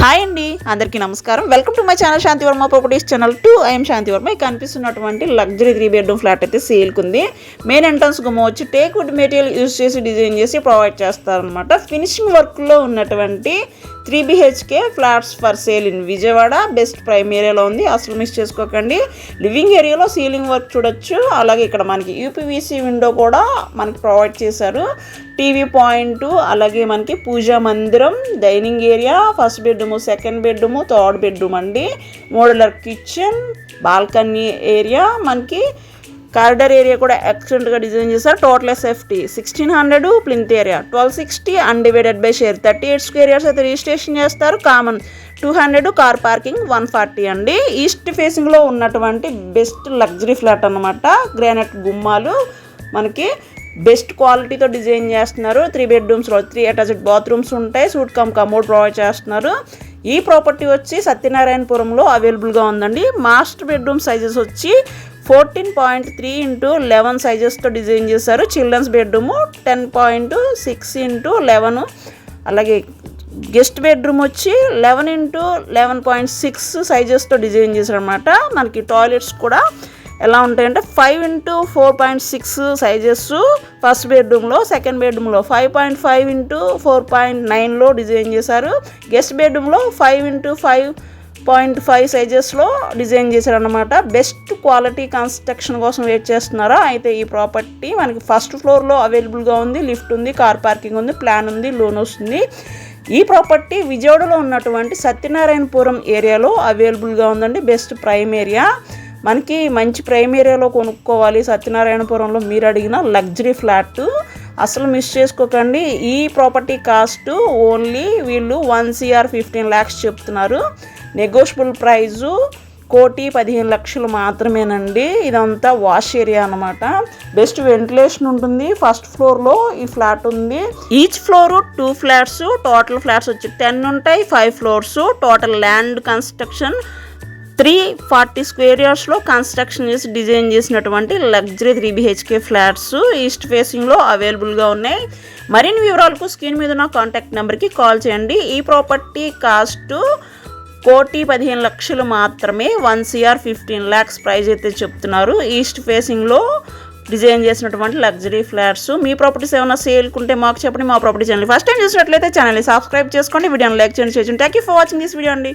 Hi అండి, అందరికీ నమస్కారం. Welcome to my channel Shantivarma properties channel 2. I'm Shantivarma. ఇక్కడ కనిపిస్తున్నటువంటి లగ్జరీ 3 బెడ్రూమ్ ఫ్లాట్ అయితే సేల్కి ఉంది. మెయిన్ ఎంట్రన్స్ గుమ్మ వచ్చి టేక్ వుడ్ మెటీరియల్ యూజ్ చేసి డిజైన్ చేసి ప్రొవైడ్ చేస్తారనమాట. ఫినిషింగ్ వర్క్లో ఉన్నటువంటి 3 BHK flats for sale in Vijayawada. Best prime ఏరియాలో ఉంది, అసలు మిస్ చేసుకోకండి. లివింగ్ ఏరియాలో సీలింగ్ వర్క్ చూడొచ్చు. అలాగే ఇక్కడ మనకి యూపీవీసీ విండో కూడా మనకి ప్రొవైడ్ చేశారు. టీవీ పాయింట్, అలాగే మనకి పూజా మందిరం, dining area, first bedroom, second bedroom, third bedroom అండి. మోడ్యులర్ కిచెన్, బాల్కనీ ఏరియా, మనకి కారిడార్ ఏరియా కూడా ఎక్సలెంట్గా డిజైన్ చేశారు. Total SFT 1600, plinth area 1260, undivided by share 38 square yards అయితే రిజిస్ట్రేషన్ చేస్తారు. కామన్ 200, కార్ పార్కింగ్ 140 అండి. ఈస్ట్ ఫేసింగ్లో ఉన్నటువంటి బెస్ట్ లగ్జరీ ఫ్లాట్ అన్నమాట. గ్రానైట్ గుమ్మాలు, మనకి బెస్ట్ క్వాలిటీతో డిజైన్ చేస్తున్నారు. 3 బెడ్రూమ్స్లో 3 అటాచ్డ్ బాత్రూమ్స్ ఉంటాయి. సూట్ కమ్ కమోడ్ ప్రొవైడ్ చేస్తున్నారు. ఈ ప్రాపర్టీ వచ్చి సత్యనారాయణపురంలో అవైలబుల్గా ఉందండి. మాస్టర్ బెడ్రూమ్ సైజెస్ వచ్చి 14.3 x 11 సైజెస్తో డిజైన్ చేశారు. చిల్డ్రన్స్ బెడ్రూము 10.6 x 11, అలాగే గెస్ట్ బెడ్రూమ్ వచ్చి 11 x 11.6 సైజెస్తో డిజైన్ చేశారు అనమాట. మనకి టాయిలెట్స్ కూడా ఎలా ఉంటాయంటే 5 x 4.6 సైజెస్ ఫస్ట్ బెడ్రూమ్లో, సెకండ్ బెడ్రూమ్లో 5.5 x 4.9లో డిజైన్ చేశారు. గెస్ట్ బెడ్రూమ్లో 5 x 5.5 సైజెస్లో డిజైన్ చేశారనమాట. బెస్ట్ క్వాలిటీ కన్స్ట్రక్షన్ కోసం వెయిట్ చేస్తున్నారా? అయితే ఈ ప్రాపర్టీ మనకి ఫస్ట్ ఫ్లోర్లో అవైలబుల్గా ఉంది. లిఫ్ట్ ఉంది, కార్ పార్కింగ్ ఉంది, ప్లాన్ ఉంది, లోన్ వస్తుంది. ఈ ప్రాపర్టీ విజయవాడలో ఉన్నటువంటి సత్యనారాయణపురం ఏరియాలో అవైలబుల్గా ఉందండి. Best prime area. మనకి మంచి ప్రైమ్ ఏరియాలో కొనుక్కోవాలి సత్యనారాయణపురంలో మీరు అడిగిన లగ్జరీ ఫ్లాట్ అసలు మిస్ చేసుకోకండి. ఈ ప్రాపర్టీ కాస్ట్ ఓన్లీ వీళ్ళు 1 CR 15 lakhs చెప్తున్నారు. నెగోషియబుల్ ప్రైజు 1,15,00,000 మాత్రమేనండి. ఇదంతా వాష్ ఏరియా అనమాట. బెస్ట్ వెంటిలేషన్ ఉంటుంది. ఫస్ట్ ఫ్లోర్లో ఈ ఫ్లాట్ ఉంది. Each floor 2 flats, total flats వచ్చి 10 ఉంటాయి. 5 floors. Total land construction 340 square యార్డ్స్లో కన్స్ట్రక్షన్ చేసి డిజైన్ చేసినటువంటి లగ్జరీ 3 BHK ఫ్లాట్స్ ఈస్ట్ ఫేసింగ్లో అవైలబుల్గా ఉన్నాయి. మరిన్ని వివరాలకు స్క్రీన్ మీద ఉన్న కాంటాక్ట్ నెంబర్కి కాల్ చేయండి. ఈ ప్రాపర్టీ కాస్ట్ 1,15,00,000 మాత్రమే. 1 CR 15 lakhs ప్రైజ్ అయితే చెప్తున్నారు. ఈస్ట్ ఫేసింగ్లో డిజైన్ చేసినటువంటి లగ్జరీ ఫ్లాట్స్. మీ ప్రాపర్టీస్ ఏమైనా సేల్కుంటే మాకు చెప్పండి. మా ప్రాపర్టీ ఛానల్ ఫస్ట్ టైం చూసినట్లయితే ఛానల్ని సబ్స్క్రైబ్ చేసుకోండి. వీడియోని లైక్ చేయండి. Thank you for watching this video అండి.